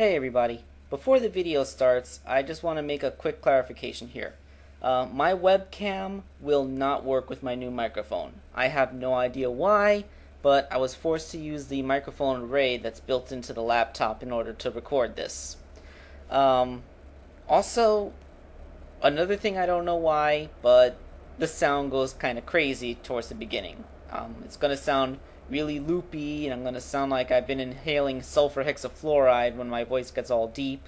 Hey everybody, before the video starts, I just want to make a quick clarification here. My webcam will not work with my new microphone. I have no idea why, but I was forced to use the microphone array that's built into the laptop in order to record this. Also, another thing I don't know why, but the sound goes kind of crazy towards the beginning. It's going to sound really loopy, and I'm going to sound like I've been inhaling sulfur hexafluoride when my voice gets all deep.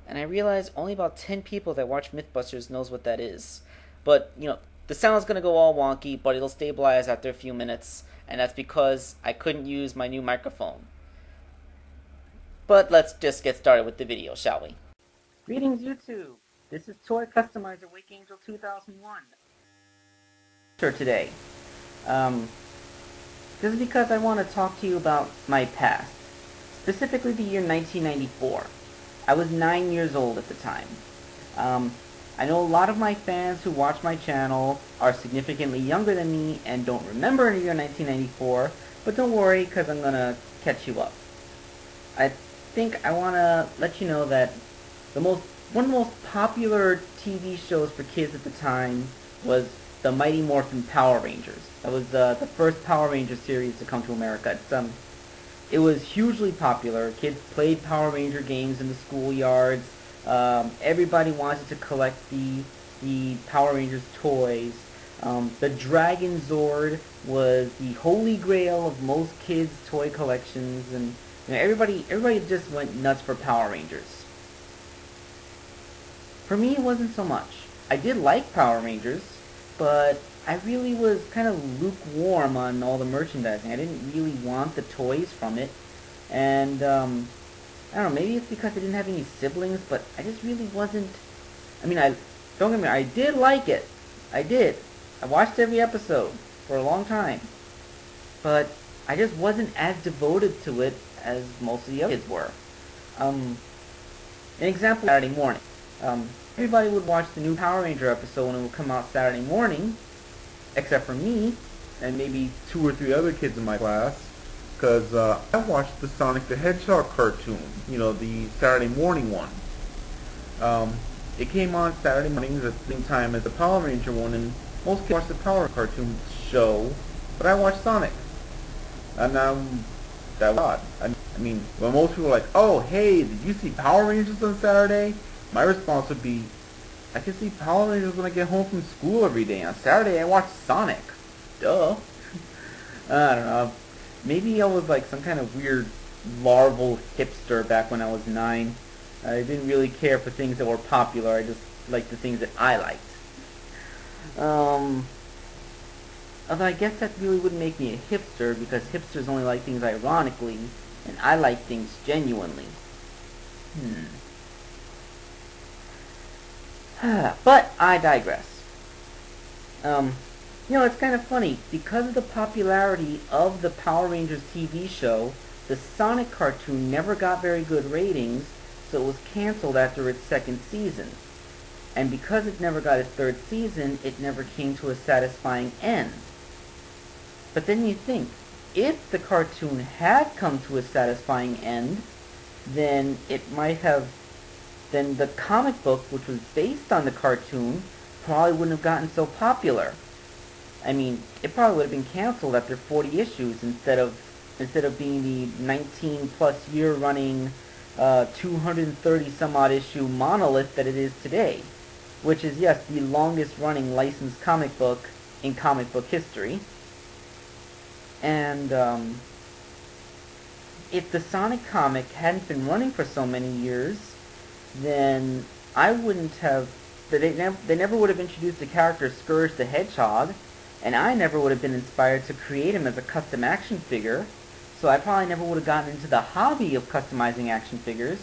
And I realize only about 10 people that watch Mythbusters knows what that is. But, the sound's going to go all wonky, but it'll stabilize after a few minutes, and that's because I couldn't use my new microphone. But let's just get started with the video, shall we? Greetings, YouTube! This is Toy Customizer Wake Angel 2001. Today. This is because I want to talk to you about my past, specifically the year 1994. I was 9 years old at the time. I know a lot of my fans who watch my channel are significantly younger than me and don't remember the year 1994, but don't worry because I'm going to catch you up. I think I want to let you know that one of the most popular TV shows for kids at the time was the Mighty Morphin Power Rangers. That was the first Power Ranger series to come to America. It was hugely popular. Kids played Power Ranger games in the schoolyards. Everybody wanted to collect the Power Rangers toys. The Dragon Zord was the holy grail of most kids' toy collections, and everybody just went nuts for Power Rangers. For me, it wasn't so much. I did like Power Rangers, but I really was kind of lukewarm on all the merchandising. I didn't really want the toys from it, and I don't know, maybe it's because I didn't have any siblings, but I just really wasn't. I mean, don't get me wrong, I did like it. I did. I watched every episode for a long time, but I just wasn't as devoted to it as most of the other kids were. An example: Saturday morning. Everybody would watch the new Power Ranger episode when it would come out Saturday morning, except for me, and maybe 2 or 3 other kids in my class, because I watched the Sonic the Hedgehog cartoon, the Saturday morning one. It came on Saturday mornings at the same time as the Power Ranger one, and most kids watch the Power cartoon show, but I watched Sonic. And that was odd. I mean, when most people are like, oh, hey, did you see Power Rangers on Saturday? My response would be, I can see Power Rangers when I get home from school every day. On Saturday, I watch Sonic. Duh. I don't know. Maybe I was like some kind of weird larval hipster back when I was 9. I didn't really care for things that were popular. I just liked the things that I liked. Although I guess that really wouldn't make me a hipster, because hipsters only like things ironically, and I like things genuinely. But I digress. It's kind of funny. Because of the popularity of the Power Rangers TV show, the Sonic cartoon never got very good ratings, so it was canceled after its 2nd season. And because it never got its 3rd season, it never came to a satisfying end. But then you think, if the cartoon had come to a satisfying end, then the comic book, which was based on the cartoon, probably wouldn't have gotten so popular. I mean, it probably would have been canceled after 40 issues instead of being the 19-plus year running 230 some odd issue monolith that it is today, which is, yes, the longest running licensed comic book in comic book history. And if the Sonic comic hadn't been running for so many years, then I wouldn't have. They never would have introduced the character Scourge the Hedgehog, and I never would have been inspired to create him as a custom action figure, so I probably never would have gotten into the hobby of customizing action figures,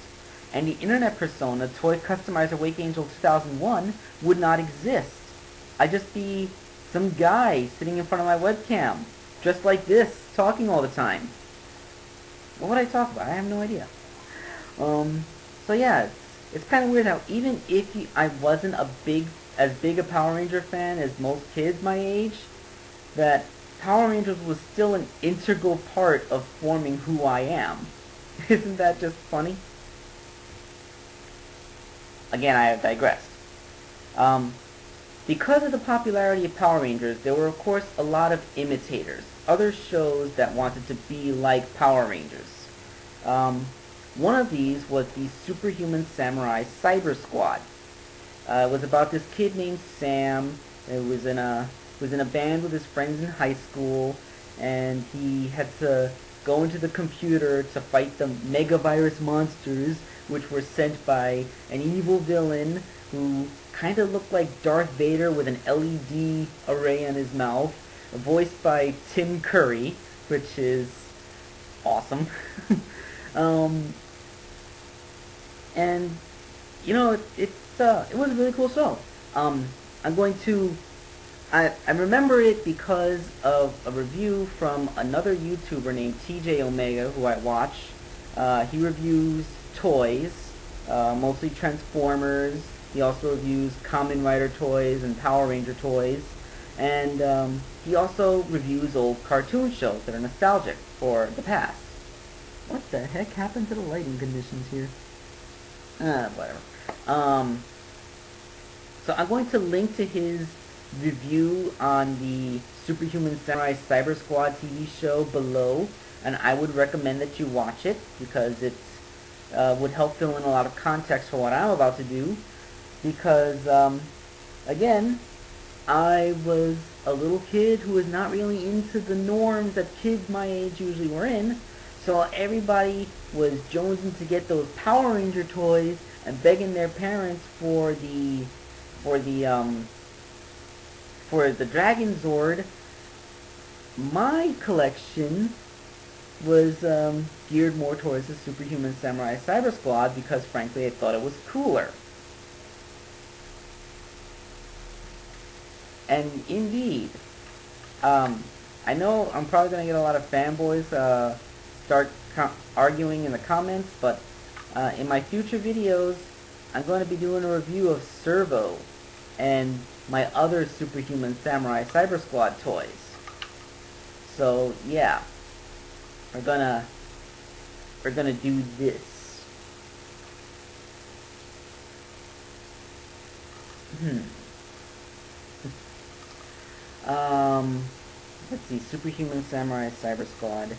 and the internet persona Toy Customizer Wake Angel 2001 would not exist. I'd just be some guy sitting in front of my webcam, just like this, talking all the time. What would I talk about? I have no idea. So yeah, it's kind of weird how even if I wasn't as big a Power Ranger fan as most kids my age, that Power Rangers was still an integral part of forming who I am. Isn't that just funny? again, I have digressed. Um, because of the popularity of Power Rangers, there were of course a lot of imitators, other shows that wanted to be like Power Rangers. Um, one of these was the Superhuman Samurai Cyber Squad. It was about this kid named Sam. It was in a band with his friends in high school, and he had to go into the computer to fight the megavirus monsters, which were sent by an evil villain who kind of looked like Darth Vader with an LED array on his mouth, voiced by Tim Curry, which is awesome. um, and you know, it was a really cool show. I'm going to I remember it because of a review from another YouTuber named TJ Omega, who I watch. He reviews toys, mostly Transformers. He also reviews Kamen Rider toys and Power Ranger toys. And he also reviews old cartoon shows that are nostalgic for the past. What the heck happened to the lighting conditions here? Whatever. So I'm going to link to his review on the Superhuman Samurai Cyber Squad TV show below, and I would recommend that you watch it because it would help fill in a lot of context for what I'm about to do. Because again, I was a little kid who was not really into the norms that kids my age usually were in, so everybody was jonesing to get those Power Ranger toys and begging their parents for the Dragon Zord. My collection was geared more towards the Superhuman Samurai Cyber Squad because frankly I thought it was cooler. And indeed, I know I'm probably going to get a lot of fanboys start arguing in the comments, but in my future videos, I'm going to be doing a review of Servo and my other Superhuman Samurai Cyber Squad toys. So yeah, we're gonna do this. Let's see, Superhuman Samurai Cyber Squad.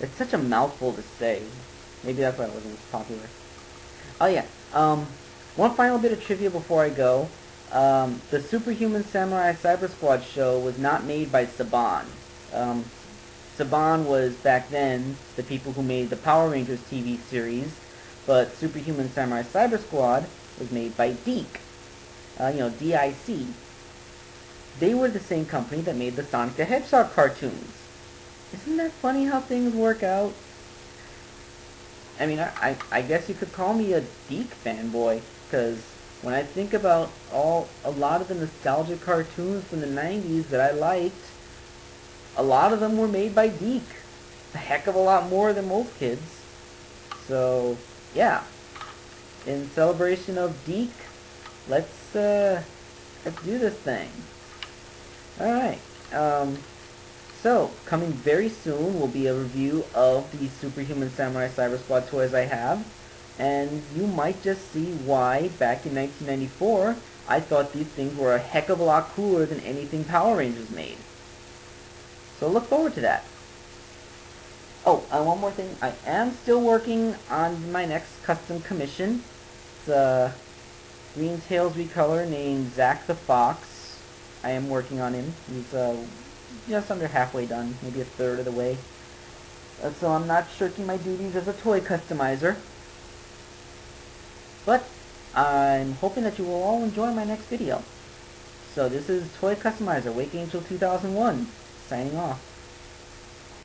It's such a mouthful to say. Maybe that's why it wasn't as popular. Oh yeah, one final bit of trivia before I go. The Superhuman Samurai Cyber Squad show was not made by Saban. Saban was, back then, the people who made the Power Rangers TV series, but Superhuman Samurai Cyber Squad was made by DIC. DIC. They were the same company that made the Sonic the Hedgehog cartoons. Isn't that funny how things work out? I mean, I guess you could call me a DIC fanboy, because when I think about a lot of the nostalgic cartoons from the 90s that I liked, a lot of them were made by DIC. A heck of a lot more than most kids. So, yeah. In celebration of DIC, let's do this thing. Alright. So, coming very soon will be a review of the Superhuman Samurai Cyber Squad toys I have. And you might just see why, back in 1994, I thought these things were a heck of a lot cooler than anything Power Rangers made. So look forward to that. Oh, and one more thing. I am still working on my next custom commission. It's a Green Tails recolor named Zack the Fox. I am working on him. He's just under halfway done, maybe a third of the way. So I'm not shirking my duties as a toy customizer. But I'm hoping that you will all enjoy my next video. So this is Toy Customizer, Wake Angel 2001, signing off.